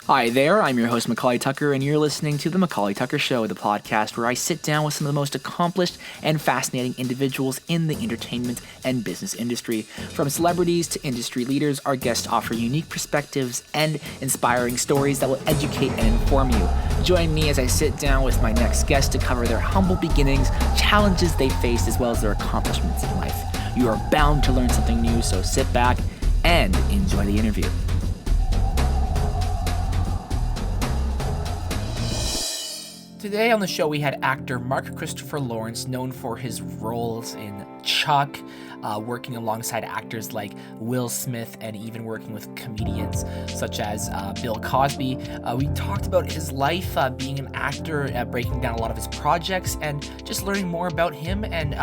Hi there, I'm your host, McAuley Tucker, and you're listening to The McAuley Tucker Show, the podcast where I sit down with some of the most accomplished and fascinating individuals in the entertainment and business industry. From celebrities to industry leaders, our guests offer unique perspectives and inspiring stories that will educate and inform you. Join me as I sit down with my next guest to cover their humble beginnings, challenges they faced, as well as their accomplishments in life. You are bound to learn something new, so sit back and enjoy the interview. Today on the show, we had actor Mark Christopher Lawrence, known for his roles in Chuck, working alongside actors like Will Smith, and even working with comedians such as Bill Cosby. We talked about his life, being an actor, breaking down a lot of his projects, and just learning more about him, and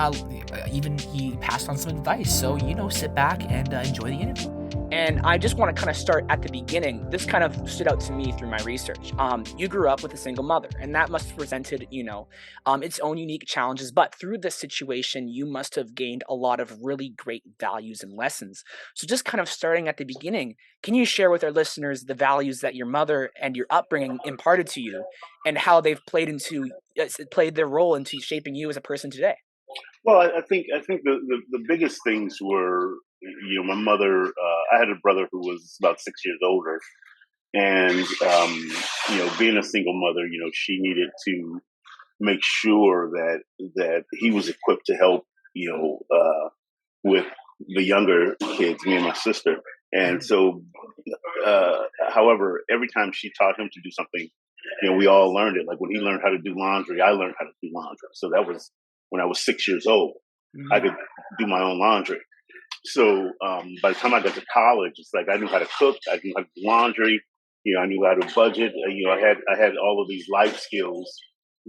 even he passed on some advice. So, sit back and enjoy the interview. And I just want to kind of start at the beginning. This kind of stood out to me through my research. You grew up with a single mother, and that must have presented, its own unique challenges. But through this situation, you must have gained a lot of really great values and lessons. So just kind of starting at the beginning, can you share with our listeners the values that your mother and your upbringing imparted to you, and how they've played their role into shaping you as a person today? Well, I think the biggest things were, my mother. I had a brother who was about 6 years older, and being a single mother, she needed to make sure that he was equipped to help, with the younger kids, me and my sister. And so, however, every time she taught him to do something, we all learned it. Like when he learned how to do laundry, I learned how to do laundry. So that was when I was 6 years old. I could do my own laundry. So by the time I got to college, it's like I knew how to cook, I knew how to do laundry, I knew how to budget. I had all of these life skills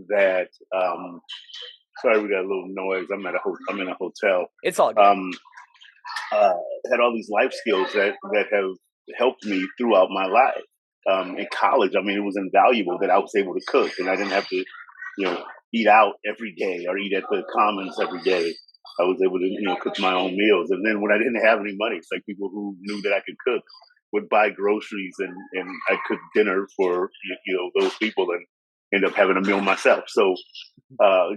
that. Sorry, we got a little noise. I'm in a hotel. It's all good. Had all these life skills that have helped me throughout my life. In college, I mean, it was invaluable that I was able to cook, and I didn't have to, eat out every day or eat at the Commons every day. I was able to, cook my own meals. And then when I didn't have any money, it's like people who knew that I could cook would buy groceries, and I cook dinner for, those people, and end up having a meal myself. So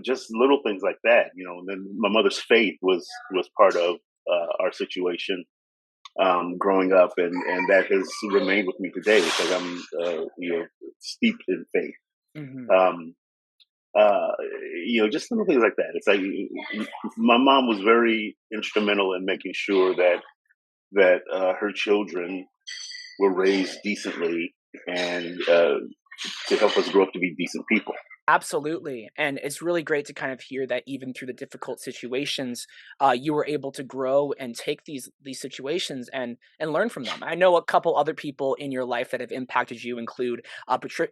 just little things like that, and then my mother's faith was part of our situation growing up, and that has remained with me today. It's like I'm, steeped in faith. Mm-hmm. Uh, just little things like that. It's like my mom was very instrumental in making sure that her children were raised decently, and to help us grow up to be decent people. Absolutely. And it's really great to kind of hear that even through the difficult situations, you were able to grow and take these situations and learn from them. I know a couple other people in your life that have impacted you include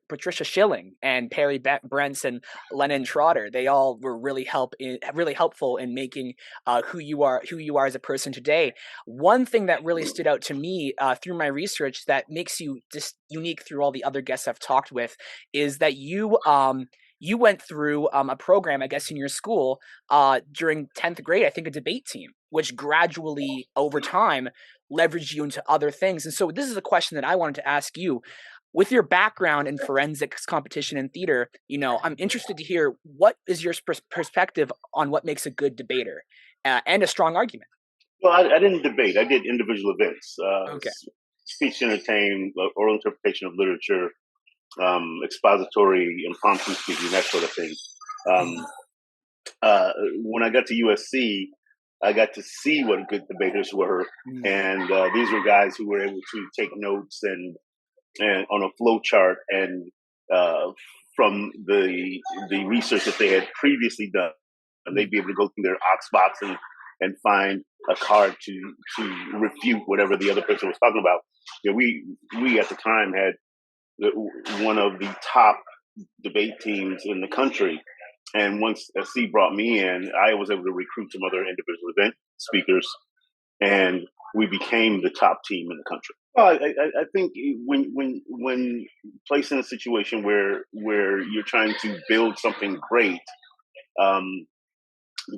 Patricia Schilling and Perry Brents and Lennon Trotter. They all were really helpful in making who you are as a person today. One thing that really stood out to me through my research that makes you just unique through all the other guests I've talked with is that you went through a program, I guess, in your school during 10th grade, I think a debate team, which gradually over time leveraged you into other things. And so this is a question that I wanted to ask you. With your background in forensics, competition, and theater, I'm interested to hear what is your perspective on what makes a good debater and a strong argument. Well, I didn't debate. I did individual events, Okay. speech entertainment, oral interpretation of literature, expository, impromptu speaking, that sort of thing. Um, when I got to USC, I got to see what good debaters were, and these were guys who were able to take notes and on a flow chart, and from the research that they had previously done, and they'd be able to go through their ox box and find a card to refute whatever the other person was talking about. We at the time had one of the top debate teams in the country. And once C brought me in, I was able to recruit some other individual event speakers, and we became the top team in the country. Well, I think when placed in a situation where you're trying to build something great, um,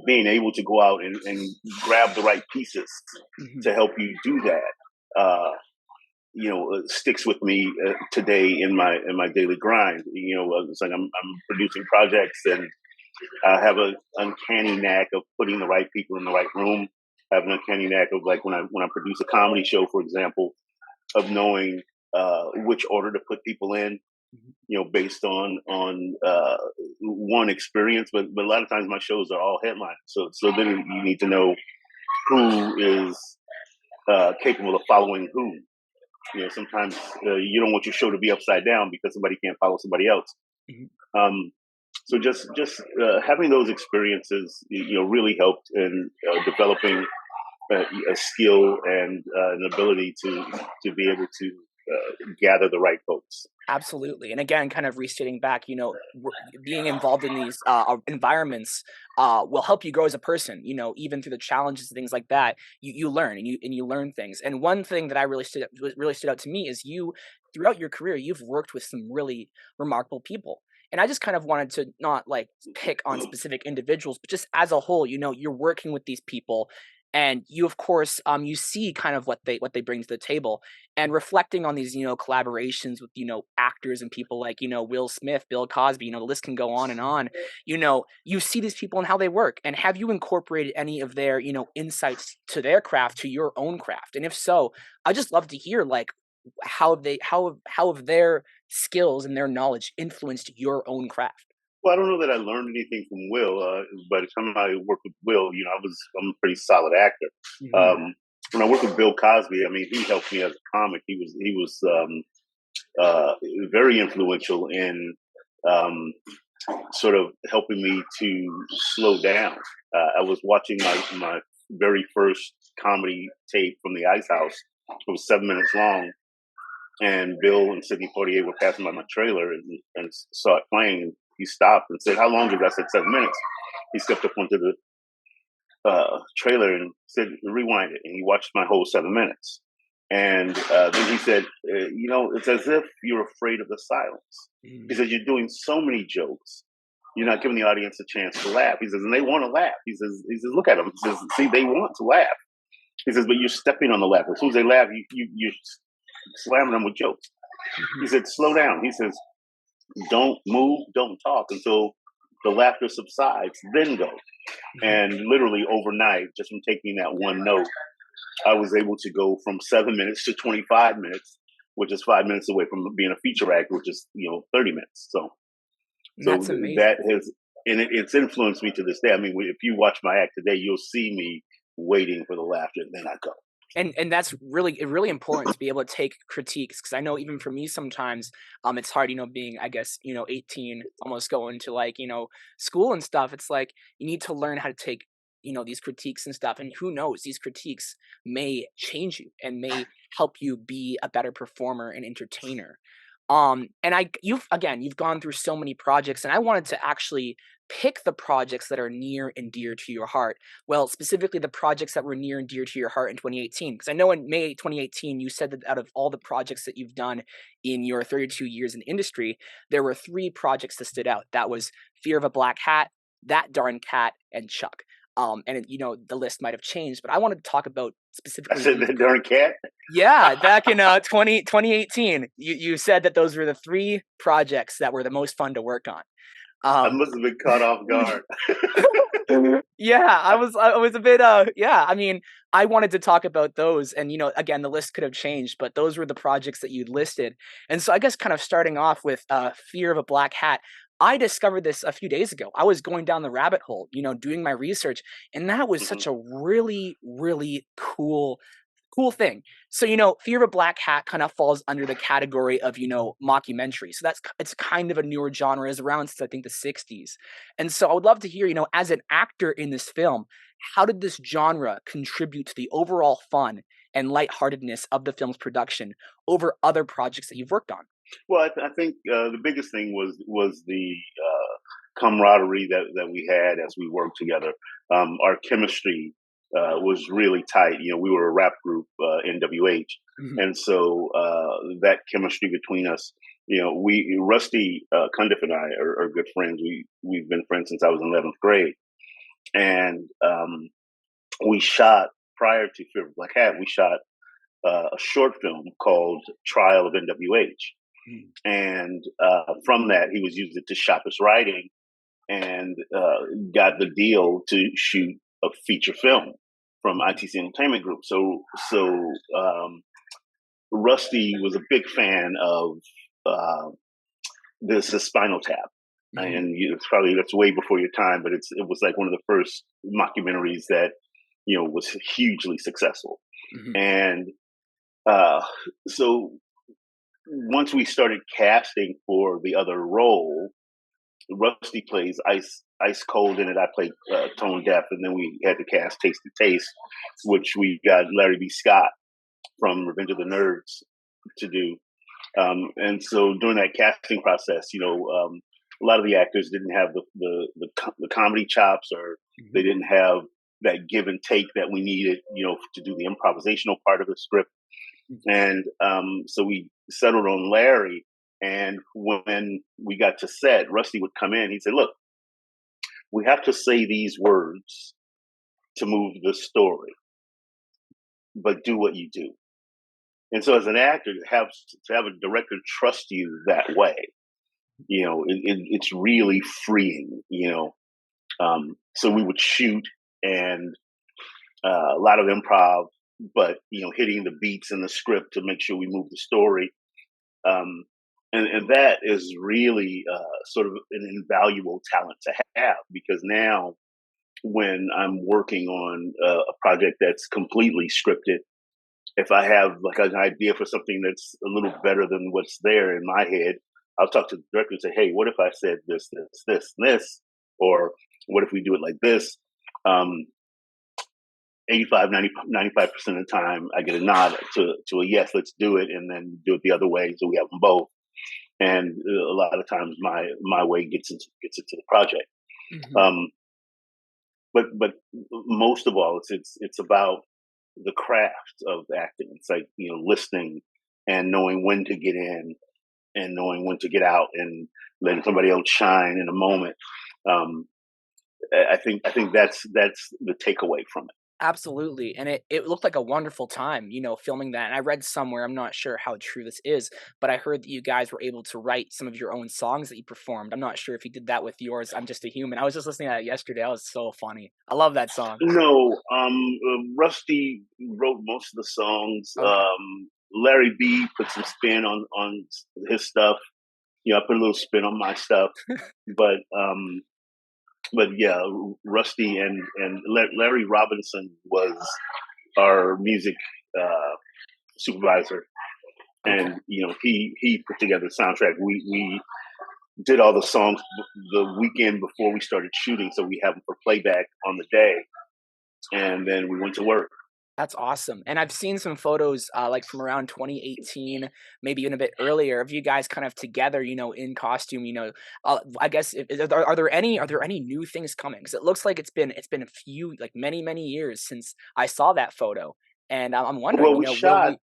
being able to go out and grab the right pieces to help you do that, sticks with me today in my daily grind. It's like I'm producing projects, and I have an uncanny knack of putting the right people in the right room. I have an uncanny knack of, like, when I produce a comedy show, for example, of knowing which order to put people in, Mhm. based on one experience. But a lot of times my shows are all headliners, so then you need to know who is capable of following who. Sometimes you don't want your show to be upside down because somebody can't follow somebody else. Mhm. Um, so just having those experiences, really helped in developing a skill and an ability to be able to gather the right folks. Absolutely, and again, kind of restating back, being involved in these, environments, will help you grow as a person, even through the challenges and things like that, you learn and you learn things, and one thing that I really stood out to me is you throughout your career, you've worked with some really remarkable people, and I just kind of wanted to not, like, pick on specific individuals, but just as a whole, you're working with these people, and you, of course, you see kind of what they bring to the table, and reflecting on these collaborations with actors and people like Will Smith, Bill Cosby, the list can go on and on. You see these people and how they work, and have you incorporated any of their insights to their craft to your own craft, and if so, I just love to hear, like, how have their skills and their knowledge influenced your own craft. Well, I don't know that I learned anything from Will. By the time I worked with Will, I'm a pretty solid actor. Hmm. When I worked with Bill Cosby, I mean, he helped me as a comic. He was very influential in um, sort of helping me to slow down. I was watching my very first comedy tape from the Ice House. It was 7 minutes long, and Bill and Sidney Poitier were passing by my trailer and saw it playing. He stopped and said, "How long is it?" I said, "7 minutes." He stepped up onto the trailer and said, "Rewind it." And he watched my whole 7 minutes. And then he said, "It's as if you're afraid of the silence." He Mm. says, "You're doing so many jokes. You're not giving the audience a chance to laugh." He says, "And they want to laugh." He says, "Look at them." He says, "See, they want to laugh." He says, "But you're stepping on the laugh. As soon as they laugh, you're slamming them with jokes." He Mhm. said, "Slow down." He says, "Don't move, don't talk until the laughter subsides, then go." Mhm. And literally overnight, just from taking that one note, I was able to go from 7 minutes to 25 minutes, which is 5 minutes away from being a feature act, which is 30 minutes. So, And so that's amazing. that has, and it's influenced me to this day. I mean, if you watch my act today, you'll see me waiting for the laughter, and then I go. And that's really important to be able to take critiques, because I know even for me sometimes, it's hard, being, I guess, 18, almost going to, like, school and stuff. It's like you need to learn how to take, these critiques and stuff, and who knows, these critiques may change you and may help you be a better performer and entertainer. And you've gone through so many projects, and I wanted to actually pick the projects that are near and dear to your heart. Well, specifically the projects that were near and dear to your heart in 2018, because I know in May 2018 you said that out of all the projects that you've done in your 32 years in the industry, there were three projects that stood out. That was Fear of a Black Hat, That Darn Cat, and Chuck. The list might have changed, but I wanted to talk about I specifically said these. that darn cat. Yeah, back in 2018, you said that those were the three projects that were the most fun to work on. I Um, must have been caught off guard. Yeah, I was a bit, yeah, I mean, I wanted to talk about those, and, again, the list could have changed, but those were the projects that you'd listed, and so I guess kind of starting off with, Fear of a Black Hat, I discovered this a few days ago. I was going down the rabbit hole, doing my research, and that was Hmm. such a really, really cool thing. So, Fear of a Black Hat kind of falls under the category of, mockumentary. So it's kind of a newer genre, is around since I think the 60s. And so I would love to hear, as an actor in this film, how did this genre contribute to the overall fun and lightheartedness of the film's production over other projects that you've worked on? Well, I think the biggest thing was the camaraderie that we had as we worked together. Our chemistry was really tight. We were a rap group, NWH, Mhm. and so that chemistry between us. We Rusty Cundiff and I are good friends. We've been friends since I was in 11th grade, and we shot prior to Fear of Black Hat. We shot a short film called Trial of NWH. Mm. And from that, he was using it to shop his writing, and got the deal to shoot a feature film from Mhm. ITC Entertainment Group. So Rusty was a big fan of uh, this the Spinal Tap, Mhm. and it's probably that's way before your time, but it was like one of the first mockumentaries that was hugely successful. Mhm. And uh, so once we started casting for the other role, Rusty plays Ice Cold in it. I played Tone Deaf, and then we had to cast Taste to Taste, which we got Larry B. Scott from Revenge of the Nerds to do. And so during that casting process, a lot of the actors didn't have the comedy chops, or they Mhm. didn't have that give and take that we needed, to do the improvisational part of the script. Mhm. And so we settled on Larry. And when we got to set, Rusty would come in. He said, "Look, we have to say these words to move the story, but do what you do." And so, as an actor, to have a director trust you that way, it's really freeing. So we would shoot, and a lot of improv, but hitting the beats in the script to make sure we move the story. Um, and that is really sort of an invaluable talent to have, because now when I'm working on a project that's completely scripted, if I have like an idea for something that's a little better than what's there in my head, I'll talk to the director and say, "Hey, what if I said this, and this? Or what if we do it like this?" Um, 85, 95% of the time, I get a nod to a yes, let's do it, and then do it the other way. So we have them both. And a lot of times my way gets into the project. Mhm. Um, but most of all, it's about the craft of acting. It's like listening and knowing when to get in and knowing when to get out and letting somebody else shine in a moment. Um, I think that's the takeaway from it. Absolutely, and it looked like a wonderful time, filming that, and I read somewhere, I'm not sure how true this is, but I heard that you guys were able to write some of your own songs that you performed. I'm not sure if you did that with yours, I'm Just a Human. I was just listening to that yesterday, that was so funny. I love that song. No, Rusty wrote most of the songs. Okay. Larry B put some spin on his stuff. I put a little spin on my stuff, but yeah, Rusty and Larry Robinson was our music uh, supervisor, Okay. and he put together the soundtrack. We did all the songs the weekend before we started shooting, so we have them for playback on the day, and then we went to work. That's awesome, and I've seen some photos, like, from around 2018, maybe even a bit earlier, of you guys kind of together, in costume, I guess, are there any new things coming? Because it looks like it's been a few, like, many, many years since I saw that photo, and I'm wondering, Well, we will shot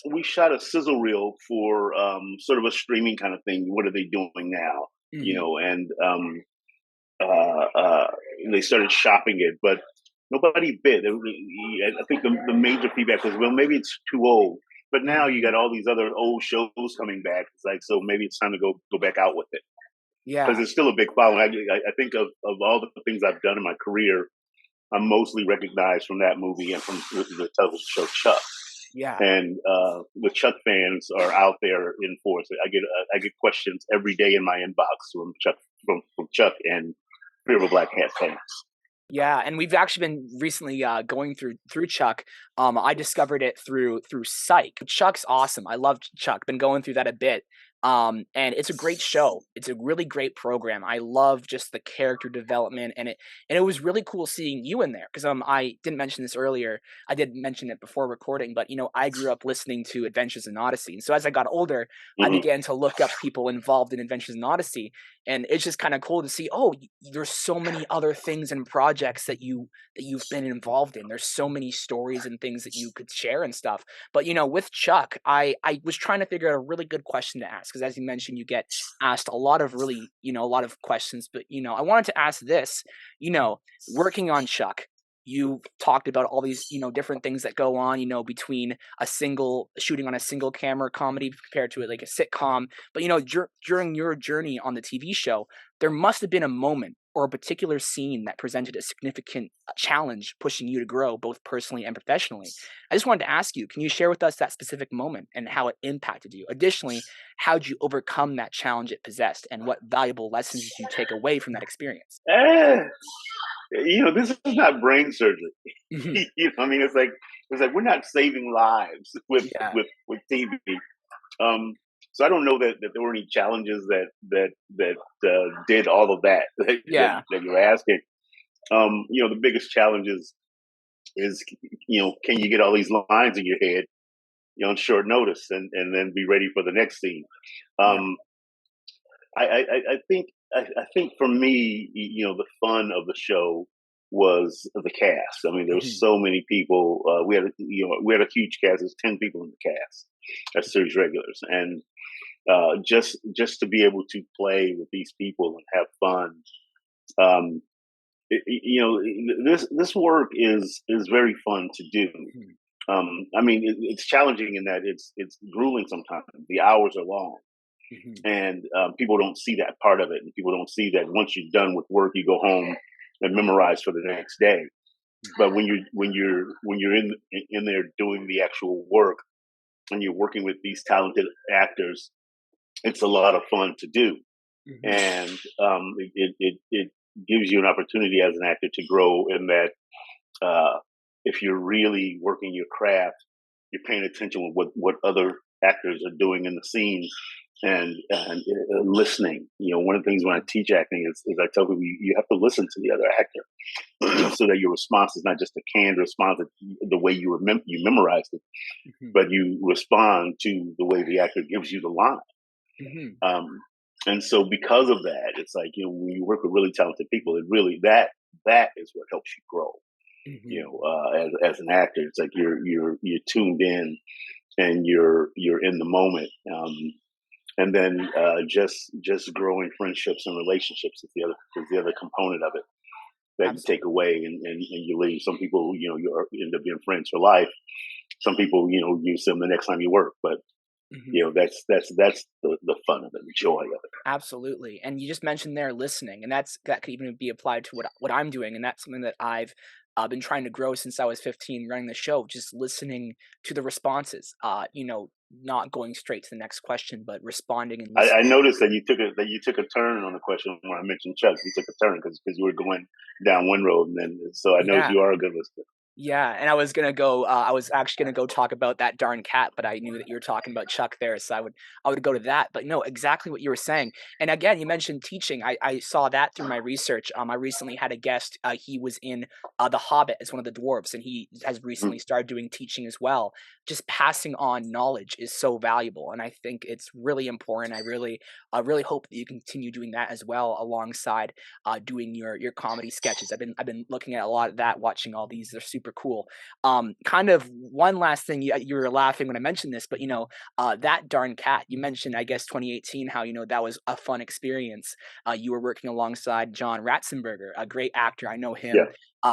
we we shot a sizzle reel for sort of a streaming kind of thing. What are they doing now? Mhm, And uh, uh, they started shopping it, but nobody bid. I think the major feedback was, well, maybe it's too old. But now you got mhm, all these other old shows coming back. It's like, so maybe it's time to go back out with it, because yeah, it's still a big following. I think of all the things I've done in my career, I'm mostly recognized from that movie and from the television show Chuck. yeah. And the Chuck fans are out there in force. I get questions every day in my inbox from Chuck and Fear of a Black Hat fans. Yeah, and we've actually been recently going through Chuck. I discovered it through Psych. Chuck's awesome. I love Chuck. Been going through that a bit. And it's a great show. It's a really great program. I love just the character development, and it was really cool seeing you in there, because I didn't mention this earlier. I did mention it before recording, but I grew up listening to Adventures in Odyssey. And so as I got older, I Hmm. began to look up people involved in Adventures in Odyssey, and it's just kind of cool to see, oh, there's so many other things and projects that you've been involved in. There's so many stories and things that you could share and stuff. But with Chuck, I was trying to figure out a really good question to ask, because as you mentioned, you get asked a lot of a lot of questions. But I wanted to ask this, you know, working on Chuck. you talked about all these, different things that go on, between a single shooting on a single camera comedy compared to it like a sitcom. But during your journey on the TV show, there must have been a moment or a particular scene that presented a significant challenge, pushing you to grow both personally and professionally. I just wanted to ask you, can you share with us that specific moment and how it impacted you? Additionally, how did you overcome that challenge it possessed, and what valuable lessons did you take away from that experience? Eh, this is not brain surgery. Mhm. I mean, it's like we're not saving lives with Yeah. TV. Um, so I don't know that there were any challenges that did all of that Yeah. that you're asking. The biggest challenges is can you get all these lines in your head on short notice and then be ready for the next scene. Yeah. Um, I think for me, the fun of the show was the cast. I mean, there were Mhm. so many people. We had a huge cast. There's 10 people in the cast as series regulars, and just to be able to play with these people and have fun. Um, this work is very fun to do. Mhm. I mean, it's challenging in that it's grueling sometimes. The hours are long, Mhm. and people don't see that part of it, and people don't see that once you're done with work, you go home and memorize for the next day. But when you're in there doing the actual work and you're working with these talented actors, it's a lot of fun to do, Mhm. and it gives you an opportunity as an actor to grow in that. If you're really working your craft, you're paying attention with what other actors are doing in the scene and listening. One of the things when I teach acting is I tell people you have to listen to the other actor so that your response is not just a canned response the way you memorized it, Mhm. but you respond to the way the actor gives you the line. Mhm. Um, and so because of that, it's like when you work with really talented people, it really that is what helps you grow. Mhm. As an actor, it's like you're tuned in and you're in the moment. And then just growing friendships and relationships is the other component of it that you take Absolutely. away and you leave. Some people, you end up being friends for life. Some people, you see them the next time you work. But Mhm. that's the fun of it, the joy of it. Absolutely. And you just mentioned there listening, and that could even be applied to what I'm doing, and that's something that I've been trying to grow since I was 15, running the show. Just listening to the responses. Not going straight to the next question, but responding and I listening. noticed that you took a turn on the question when I mentioned Chuck. You took a turn because you were going down one road, and then so I know Yeah. you are a good listener. Yeah, and I was actually gonna go talk about that darn cat, but I knew that you were talking about Chuck there, so I would go to that. But no, exactly what you were saying. And again, you mentioned teaching. I saw that through my research. I recently had a guest. He was in The Hobbit as one of the dwarves, and he has recently Mhm. started doing teaching as well. Just passing on knowledge is so valuable, and I think it's really important. I really hope that you continue doing that as well alongside doing your comedy sketches. I've been looking at a lot of that, watching all these. They're super cool. Kind of one last thing. You were laughing when I mentioned this, but that darn cat. You mentioned, I guess, 2018. How that was a fun experience. You were working alongside John Ratzenberger, a great actor. I know Yeah, him.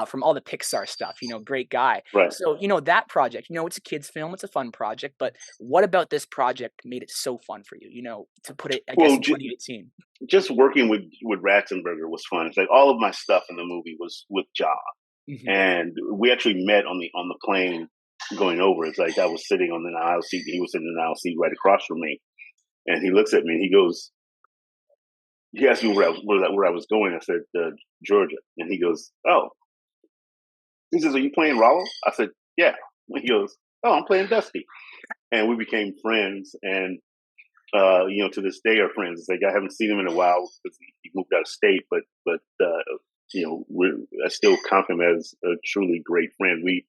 From all the Pixar stuff, great guy. right. So, that project, it's a kid's film, it's a fun project, but what about this project made it so fun for you, to put it, I guess, Well, in 2018? just working with Ratzenberger was fun. It's like all of my stuff in the movie was with John, Hmm. and we actually met on the plane going over. It's like I was sitting on the aisle seat, he was sitting in the aisle seat right across from me, and he looks at me and he asked me where I was going. I said Georgia, and he goes, oh, he says, are you playing Rollo? I said, yeah. He goes, oh, I'm playing Dusty, and we became friends, and to this day are friends. It's like I haven't seen him in a while because he moved out of state, but I still count him as a truly great friend. We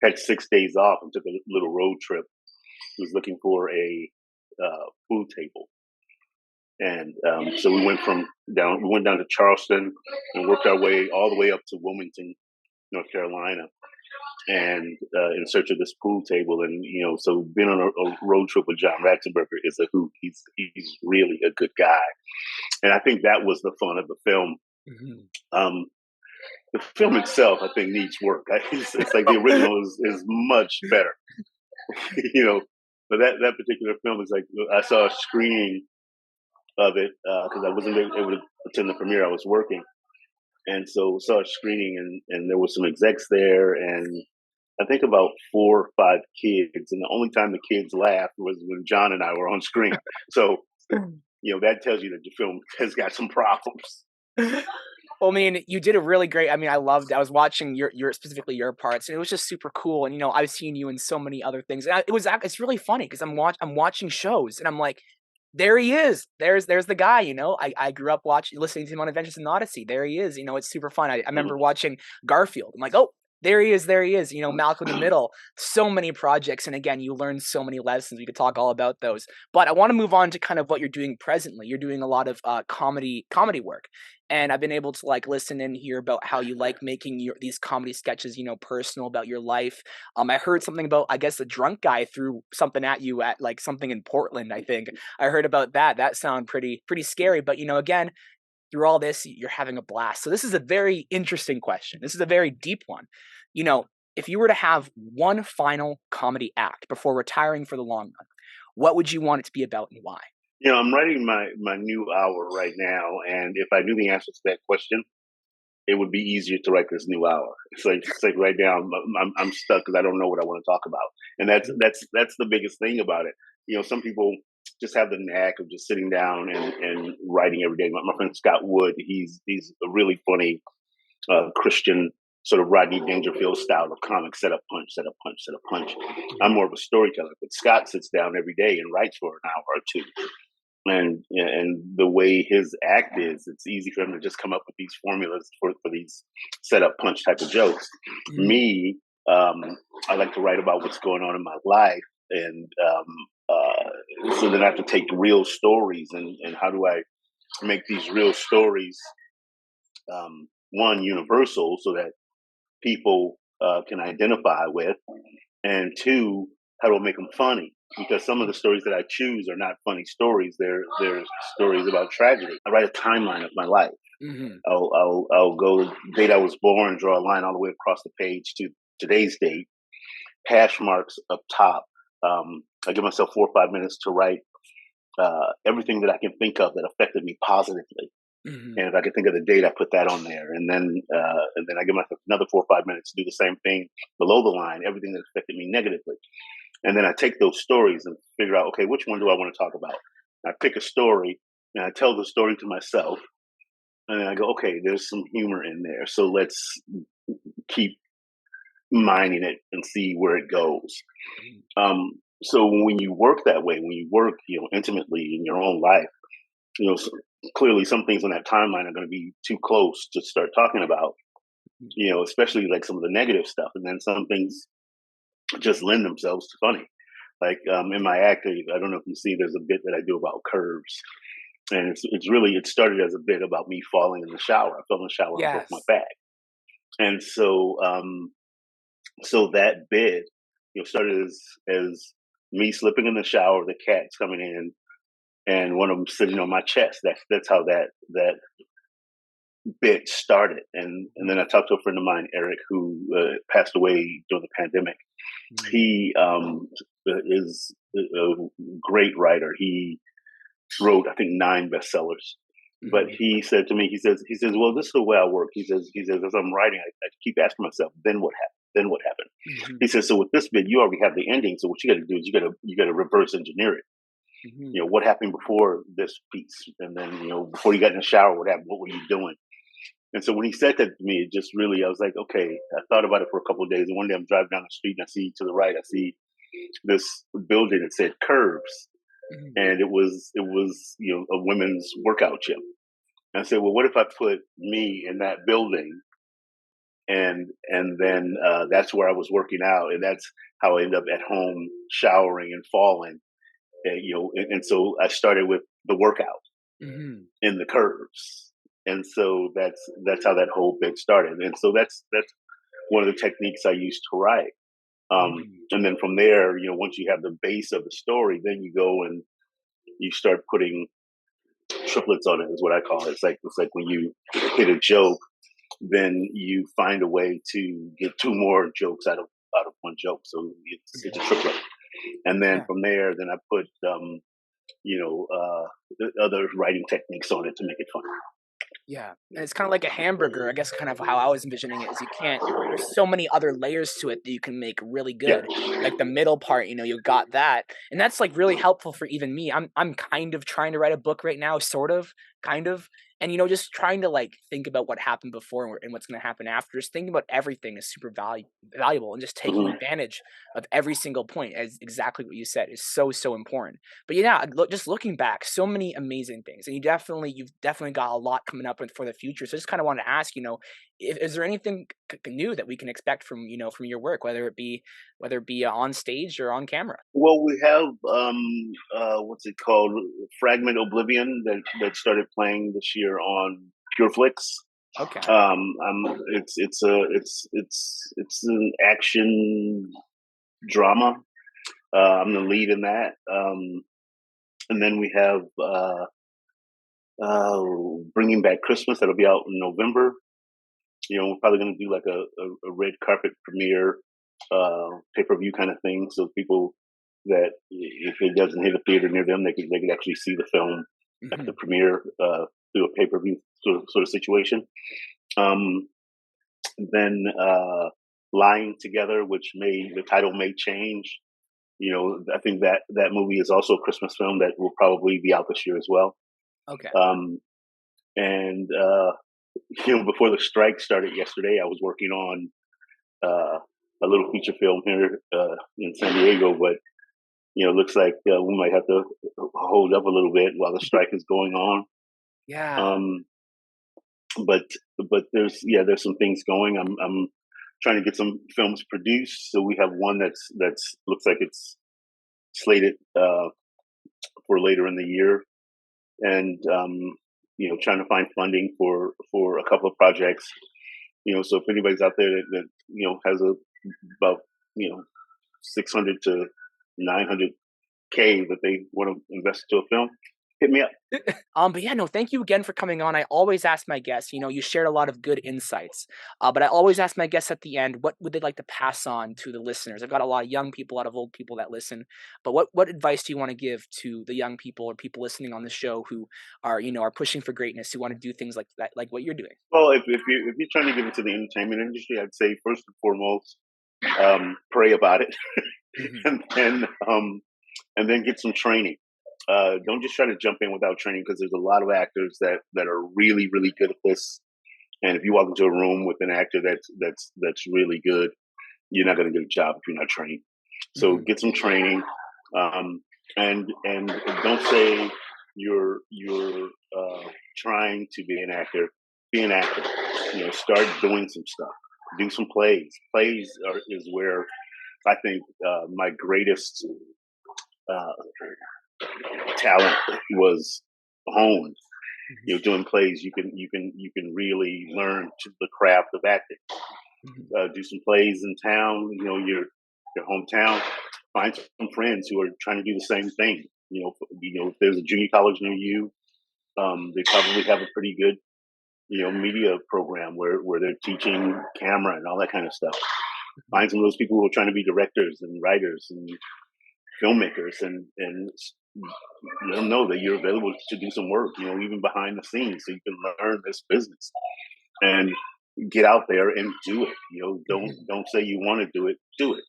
had 6 days off and took a little road trip. He was looking for a food table, and so we went down to Charleston and worked our way all the way up to Wilmington, North Carolina, and in search of this pool table. And so being on a road trip with John Ratzenberger is a hoot. He's really a good guy, and I think that was the fun of the film. Hmm. Um, The film itself, I think, needs work. It's like the original is much better, you know. But that particular film is like I saw a screening of it because I wasn't able to attend the premiere. I was working, and so saw a screening, and there was some execs there, and I think about 4 or 5 kids, and the only time the kids laughed was when John and I were on screen. So that tells you that the film has got some problems. Well, I mean, you did a really great. I mean, I was watching your specifically your parts, and it was just super cool. And I've seen you in so many other things. And it's really funny because I'm watching shows, and I'm like, there he is. There's the guy. I grew up listening to him on Adventures in Odyssey. There he is. It's super fun. I remember Mhm. watching Garfield. I'm like, oh, there he is. There he is. Malcolm in the Middle. So many projects, and again, you learn so many lessons. We could talk all about those. But I want to move on to kind of what you're doing presently. You're doing a lot of comedy work, and I've been able to listen and hear about how you like making these comedy sketches, personal about your life. I heard something about, I guess, the drunk guy threw something at you at something in Portland. I think I heard about that. That sounded pretty scary. But again, through all this, you're having a blast. So this is a very interesting question. This is a very deep one. You know, if you were to have one final comedy act before retiring for the long run, what would you want it to be about and why? I'm writing my new hour right now, and if I knew the answer to that question, it would be easier to write this new hour. It's like right now I'm stuck because I don't know what I want to talk about, and that's the biggest thing about it. Some people just have the knack of just sitting down and writing every day. My friend Scott Wood, he's a really funny Christian sort of Rodney Dangerfield style of comic: set up, punch, set up, punch, set up, punch. I'm Mhm. more of a storyteller, but Scott sits down every day and writes for an hour or two, and the way his act is, it's easy for him to just come up with these formulas for these set up punch type of jokes. Mhm. Me, I like to write about what's going on in my life, and so then I have to take real stories, and how do I make these real stories one universal so that people can identify with, and two, how do I make them funny? Because some of the stories that I choose are not funny stories. They're stories about tragedy. I write a timeline of my life. Mhm. I'll go date I was born, draw a line all the way across the page to today's date, hash marks up top. I give myself 4 or 5 minutes to write everything that I can think of that affected me positively. Mhm. And if I can think of the date, I put that on there, and then I give myself another 4 or 5 minutes to do the same thing below the line, everything that affected me negatively. And then I take those stories and figure out, okay, which one do I want to talk about? I pick a story and I tell the story to myself, and then I go, okay, there's some humor in there, so let's keep mining it and see where it goes. Mhm. Um, so when you work that way, when you work, intimately in your own life, you know, s clearly some things on that timeline are gonna be too close to start talking about, especially like some of the negative stuff, and then some things just lend themselves to funny. Like, in my act, I don't know if you see, there's a bit that I do about curves, and it started as a bit about me falling in the shower. I fell in the shower and broke my Yes. back, and so that bit, started as me slipping in the shower, the cats coming in, and one of them sitting on my chest. That's how that bit started. And then I talked to a friend of mine, Eric, who passed away during the pandemic. Mhm. He is a great writer. He wrote, I think, 9 bestsellers. But Mhm. he said to me, he says, well, this is the way I work. He says, as I'm writing, I keep asking myself, then what happened? Then what happened? Mhm. He says, so with this bit, you already have the ending. So what you got to do is you got to reverse engineer it. Mhm. What happened before this piece, and then before you got in the shower, what happened? What were you doing? And so when he said that to me, it just really, I was like, okay. I thought about it for a couple of days, and one day I'm driving down the street and I see to the right, I see this building that said Curves, Mhm. and it was a women's workout gym. And I said, well, what if I put me in that building, and then that's where I was working out, and that's how I ended up at home showering and falling, and so I started with the workout Mhm. in the curves, and so that's how that whole bit started, and so that's one of the techniques I use to write. Mhm. And then from there, once you have the base of the story, then you go and you start putting triplets on it, is what I call it. It's like when you hit a joke, then you find a way to get two more jokes out of one joke. So it's a Mhm. triplet. And then Yeah. from there, then I put other writing techniques on it to make it fun. Yeah, and it's kinda like a hamburger, I guess kind of how I was envisioning it is you can't there's so many other layers to it that you can make really Yeah. good. Like the middle part, you got that, and that's, like, really helpful for even me. I'm kind of trying to write a book right now, sort of, kind of, and, just trying to, like, think about what happened before and what's gonna happen after. Just thinking about everything is super valuable, and just taking Hmm. advantage of every single point, as exactly what you said, is so, so important. But yeah, just looking back, so many amazing things, and you've definitely got a lot coming up for the future. So I just kind of want to ask, is there anything new that we can expect from from your work, whether it be on stage or on camera? Well, we have what's it called? Fragment Oblivion that started playing this year on PureFlix. Okay, It's an action drama. I'm the lead in that. And then we have Bringing Back Christmas that'll be out in November. We're probably going to do like a red carpet premiere, pay per view kind of thing, so people that if it doesn't hit a theater near them, they could actually see the film at the hmm premiere through a pay per view sort of situation. Um, then Lying Together, which the title may change. I think that movie is also a Christmas film that will probably be out this year as well. okay, Um, and before the strike started yesterday, I was working on a little feature film here in San Diego, but it looks like we might have to hold up a little bit while the strike is going on. yeah, Um, but there's some things going. I'm trying to get some films produced, so we have one that's looks like it's slated for later in the year, and trying to find funding for a couple of projects. So if anybody's out there that has about 600 to 900K that they want to invest into a film, hit me up. But yeah, no, thank you again for coming on. I always ask my guests, you shared a lot of good insights. But I always ask my guests at the end, what would they like to pass on to the listeners? I've got a lot of young people, a lot of old people that listen. But what advice do you want to give to the young people or people listening on the show who are pushing for greatness, who want to do things like that, like what you're doing? Well, if you're trying to get into the entertainment industry, I'd say first and foremost, pray about it, Hmm. and then get some training. Don't just try to jump in without training, because there's a lot of actors that are really really good at this. And if you walk into a room with an actor that's really good, you're not going to get a job if you're not trained. So Hmm. get some training, um, and don't say you're trying to be an actor. Be an actor. Start doing some stuff. Do some plays. Is where I think my greatest uh, talent was honed. Hmm. Doing plays, you can really learn the craft of acting. Hmm. Do some plays in town, your hometown. Find some friends who are trying to do the same thing. If there's a junior college near you, they probably have a pretty good media program where they're teaching camera and all that kind of stuff. Find some of those people who are trying to be directors and writers and filmmakers, and let them know that you're available to do some work. Even behind the scenes, so you can learn this business and get out there and do it. Hmm. Don't say you want to do it. Do it.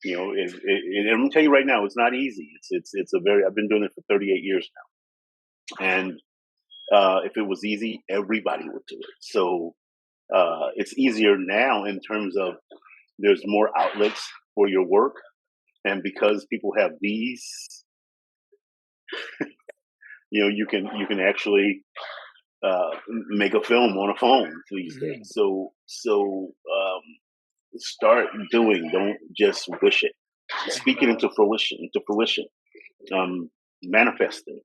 And I'm gonna tell you right now, it's not easy. It's a very. I've been doing it for 38 years now, Wow. and if it was easy, everybody would do it. So it's easier now in terms of there's more outlets for your work, and because people have these, you can actually make a film on a phone these days. Hmm. So start doing. Don't just wish it. Speak it Hmm. into fruition. Um, Manifest things.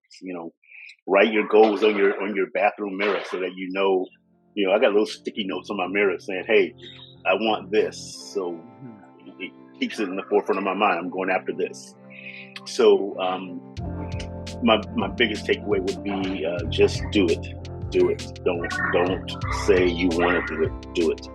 Write your goals on your bathroom mirror so that I got little sticky notes on my mirror saying, "Hey, I want this." So Hmm. it keeps it in the forefront of my mind. I'm going after this. So my biggest takeaway would be just do it. do it. Don't say you want to do it. Do it.